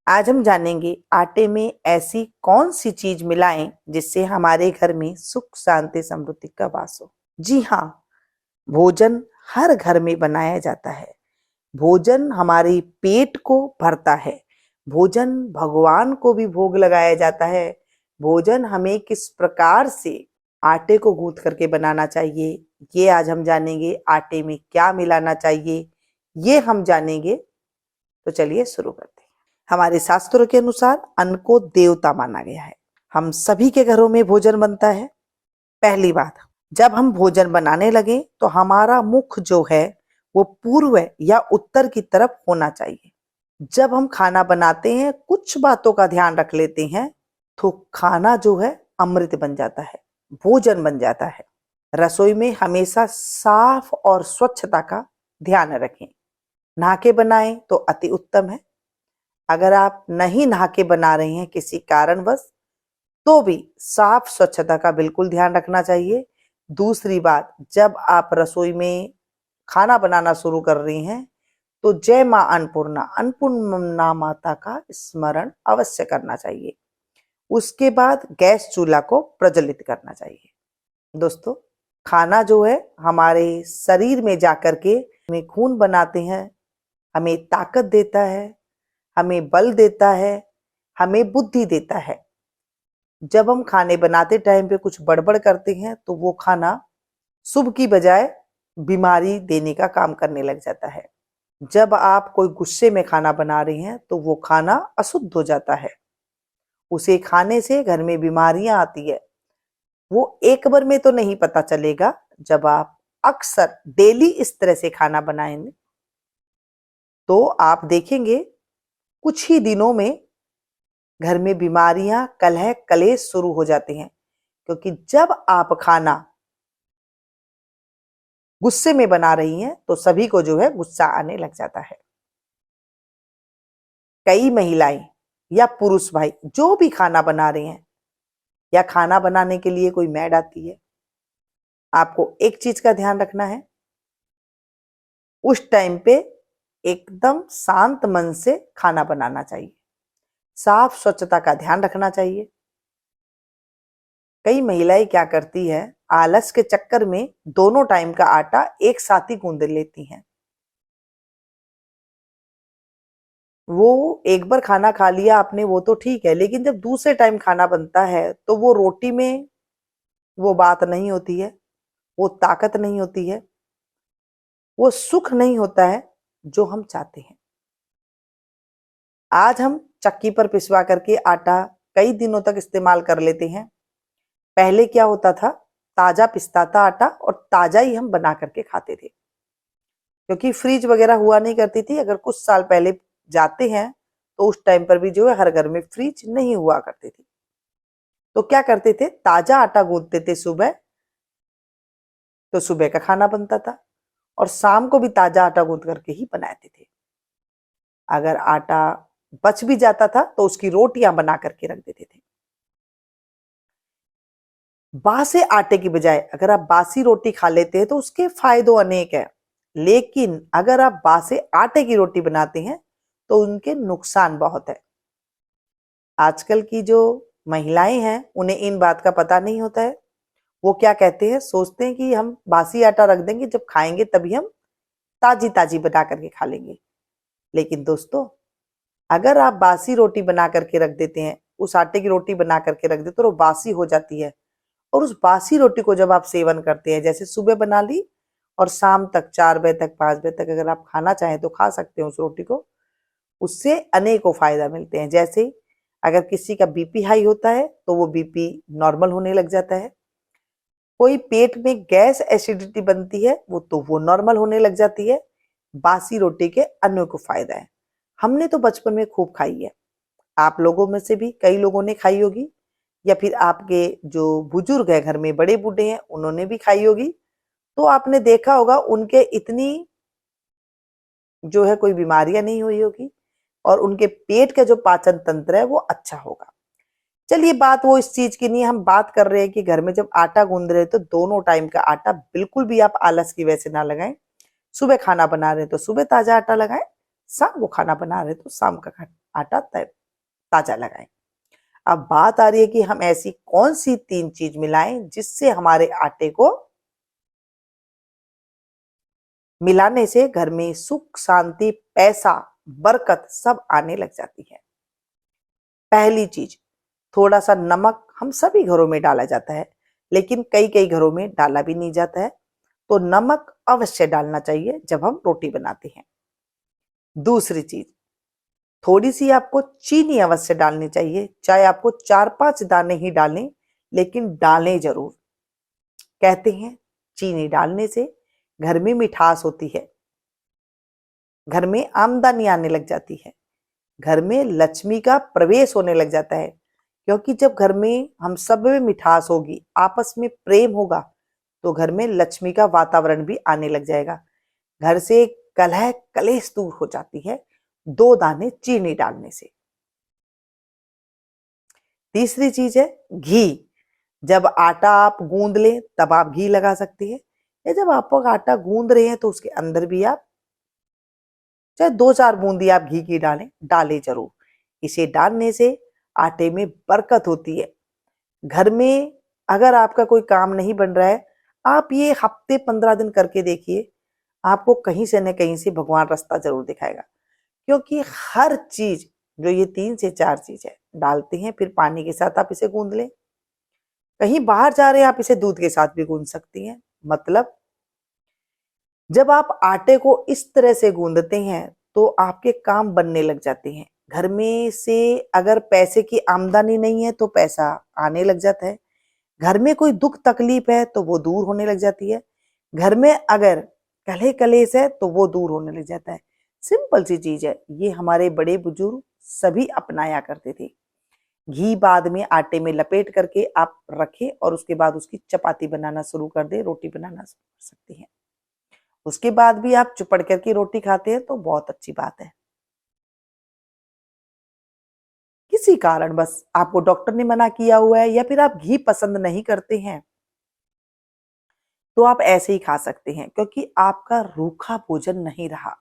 आज हम जानेंगे आटे में ऐसी कौन सी चीज मिलाएं जिससे हमारे घर में सुख शांति समृद्धि का वास हो। जी हाँ, भोजन हर घर में बनाया जाता है। भोजन हमारे पेट को भरता है। भोजन भगवान को भी भोग लगाया जाता है। भोजन हमें किस प्रकार से आटे को गूंथ करके बनाना चाहिए, ये आज हम जानेंगे। आटे में क्या मिलाना चाहिए, ये हम जानेंगे। तो चलिए शुरू करते हैं। हमारे शास्त्रों के अनुसार अन्न को देवता माना गया है। हम सभी के घरों में भोजन बनता है। पहली बात, जब हम भोजन बनाने लगे तो हमारा मुख जो है वो पूर्व या उत्तर की तरफ होना चाहिए। जब हम खाना बनाते हैं, कुछ बातों का ध्यान रख लेते हैं तो खाना जो है अमृत बन जाता है, भोजन बन जाता है। रसोई में हमेशा साफ और स्वच्छता का ध्यान रखें। नहा के बनाएं तो अति उत्तम है। अगर आप नहीं नहा के बना रहे हैं किसी कारणवश, तो भी साफ स्वच्छता का बिल्कुल ध्यान रखना चाहिए। दूसरी बात, जब आप रसोई में खाना बनाना शुरू कर रही हैं तो जय मां अन्नपूर्णा, अन्नपूर्णा माता का स्मरण अवश्य करना चाहिए। उसके बाद गैस चूल्हा को प्रज्वलित करना चाहिए। दोस्तों, खाना जो है हमारे शरीर में जाकर के हमें खून बनाते हैं, हमें ताकत देता है, हमें बल देता है, हमें बुद्धि देता है। जब हम खाने बनाते टाइम पे कुछ गड़बड़ करते हैं तो वो खाना शुभ की बजाय बीमारी देने का काम करने लग जाता है। जब आप कोई गुस्से में खाना बना रही हैं तो वो खाना अशुद्ध हो जाता है। उसे खाने से घर में बीमारियां आती है। वो एक बार में तो नहीं पता चलेगा, जब आप अक्सर डेली इस तरह से खाना बनाएंगे तो आप देखेंगे कुछ ही दिनों में घर में बीमारियां, कलह, कलेश शुरू हो जाते हैं। क्योंकि जब आप खाना गुस्से में बना रही हैं तो सभी को जो है गुस्सा आने लग जाता है। कई महिलाएं या पुरुष भाई जो भी खाना बना रहे हैं या खाना बनाने के लिए कोई मैड आती है, आपको एक चीज का ध्यान रखना है, उस टाइम पे एकदम शांत मन से खाना बनाना चाहिए। साफ स्वच्छता का ध्यान रखना चाहिए। कई महिलाएं क्या करती है, आलस के चक्कर में दोनों टाइम का आटा एक साथ ही गूंद लेती हैं। वो एक बार खाना खा लिया आपने वो तो ठीक है, लेकिन जब दूसरे टाइम खाना बनता है तो वो रोटी में वो बात नहीं होती है, वो ताकत नहीं होती है, वो सुख नहीं होता है जो हम चाहते हैं। आज हम चक्की पर पिसवा करके आटा कई दिनों तक इस्तेमाल कर लेते हैं। पहले क्या होता था, ताजा पिसता था आटा और ताजा ही हम बना करके खाते थे, क्योंकि फ्रिज वगैरह हुआ नहीं करती थी। अगर कुछ साल पहले जाते हैं तो उस टाइम पर भी जो है हर घर में फ्रिज नहीं हुआ करती थी। तो क्या करते थे, ताजा आटा गूंथते थे सुबह, तो सुबह का खाना बनता था और शाम को भी ताजा आटा गूंथ करके ही बनाते थे। अगर आटा बच भी जाता था तो उसकी रोटियां बना करके रख देते थे। बासे आटे की बजाय अगर आप बासी रोटी खा लेते हैं तो उसके फायदे अनेक है, लेकिन अगर आप बासे आटे की रोटी बनाते हैं तो उनके नुकसान बहुत है। आजकल की जो महिलाएं हैं उन्हें इन बात का पता नहीं होता है। वो क्या कहते हैं, सोचते हैं कि हम बासी आटा रख देंगे, जब खाएंगे तभी हम ताजी ताजी बना करके खा लेंगे। लेकिन दोस्तों, अगर आप बासी रोटी बना करके रख देते हैं, उस आटे की रोटी बना करके रख देते तो वो बासी हो जाती है। और उस बासी रोटी को जब आप सेवन करते हैं, जैसे सुबह बना ली और शाम तक 4 बजे तक 5 बजे तक अगर आप खाना चाहें तो खा सकते हैं उस रोटी को। उससे अनेकों फायदा मिलते हैं। जैसे अगर किसी का बीपी हाई होता है तो वो बीपी नॉर्मल होने लग जाता है। कोई पेट में गैस एसिडिटी बनती है वो नॉर्मल होने लग जाती है। बासी रोटी के अनेकों फायदा है। हमने तो बचपन में खूब खाई है। आप लोगों में से भी कई लोगों ने खाई होगी, या फिर आपके जो बुजुर्ग है घर में, बड़े बूढ़े हैं, उन्होंने भी खाई होगी। तो आपने देखा होगा उनके इतनी जो है कोई बीमारियां नहीं हुई होगी और उनके पेट का जो पाचन तंत्र है वो अच्छा होगा। चलिए, बात वो इस चीज की नहीं, हम बात कर रहे हैं कि घर में जब आटा गूंद रहे हैं तो दोनों टाइम का आटा बिल्कुल भी आप आलस की वजह से ना लगाएं। सुबह खाना बना रहे हैं तो सुबह ताजा आटा लगाएं, शाम को खाना बना रहे तो शाम का आटा ताजा लगाएं। अब बात आ रही है कि हम ऐसी कौन सी 3 चीज मिलाएं जिससे हमारे आटे को मिलाने से घर में सुख, शांति, पैसा, बरकत सब आने लग जाती है। पहली चीज, थोड़ा सा नमक हम सभी घरों में डाला जाता है, लेकिन कई कई घरों में डाला भी नहीं जाता है, तो नमक अवश्य डालना चाहिए जब हम रोटी बनाते हैं। दूसरी चीज, थोड़ी सी आपको चीनी अवश्य डालनी चाहिए, चाहे आपको 4-5 दाने ही डालें, लेकिन डालें जरूर। कहते हैं चीनी डालने से घर में मिठास होती है, घर में आमदनी आने लग जाती है, घर में लक्ष्मी का प्रवेश होने लग जाता है। क्योंकि जब घर में हम सब में मिठास होगी, आपस में प्रेम होगा, तो घर में लक्ष्मी का वातावरण भी आने लग जाएगा। घर से कलह कलेश दूर हो जाती है 2 दाने चीनी डालने से। तीसरी चीज है घी। जब आटा आप गूंद लें तब आप घी लगा सकते हैं, या जब आप आटा गूंद रहे हैं तो उसके अंदर भी आप चाहे 2-4 बूंदी आप घी की डालें जरूर। इसे डालने से आटे में बरकत होती है। घर में अगर आपका कोई काम नहीं बन रहा है, आप ये हफ्ते 15 दिन करके देखिए, आपको कहीं से न कहीं से भगवान रास्ता जरूर दिखाएगा। क्योंकि हर चीज जो ये 3 से 4 चीज है डालते हैं, फिर पानी के साथ आप इसे गूंद लें। कहीं बाहर जा रहे हैं आप इसे दूध के साथ भी गूंद सकती हैं। मतलब जब आप आटे को इस तरह से गूंदते हैं तो आपके काम बनने लग जाते हैं। घर में से अगर पैसे की आमदनी नहीं है तो पैसा आने लग जाता है। घर में कोई दुख तकलीफ है तो वो दूर होने लग जाती है। घर में अगर कलह कलेश है तो वो दूर होने लग जाता है। सिंपल सी चीज है, ये हमारे बड़े बुजुर्ग सभी अपनाया करते थे। घी बाद में आटे में लपेट करके आप रखें और उसके बाद उसकी चपाती बनाना शुरू कर दे, रोटी बनाना शुरू कर सकते हैं। उसके बाद भी आप चुपड़ करके रोटी खाते हैं तो बहुत अच्छी बात है। किसी कारण बस आपको डॉक्टर ने मना किया हुआ है या फिर आप घी पसंद नहीं करते हैं, तो आप ऐसे ही खा सकते हैं, क्योंकि आपका रूखा भोजन नहीं रहा।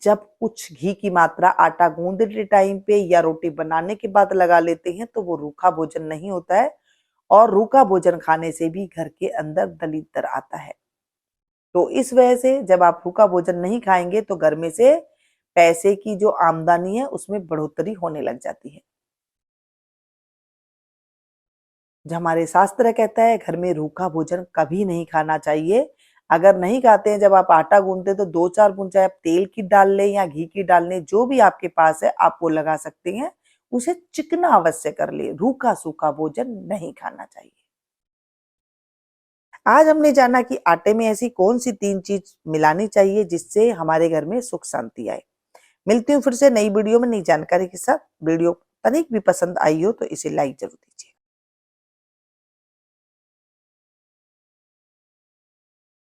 जब कुछ घी की मात्रा आटा गूंदते टाइम पे या रोटी बनाने के बाद लगा लेते हैं तो वो रूखा भोजन नहीं होता है, और रूखा भोजन खाने से भी घर के अंदर दलिद्दर आता है। तो इस वजह से जब आप रूखा भोजन नहीं खाएंगे तो घर में से पैसे की जो आमदनी है उसमें बढ़ोतरी होने लग जाती है। जो हमारे शास्त्र कहता है घर में रूखा भोजन कभी नहीं खाना चाहिए। अगर नहीं खाते हैं, जब आप आटा गूंदते हैं तो 2-4 बूंद चाहे आप तेल की डाल लें या घी की डाल लें, जो भी आपके पास है आप वो लगा सकते हैं। उसे चिकना अवश्य कर ले, रूखा सूखा भोजन नहीं खाना चाहिए। आज हमने जाना कि आटे में ऐसी कौन सी 3 चीज मिलानी चाहिए जिससे हमारे घर में सुख शांति आए। मिलती हूँ फिर से नई वीडियो में नई जानकारी के साथ। वीडियो तनिक भी पसंद आई हो तो इसे लाइक जरूर दीजिए।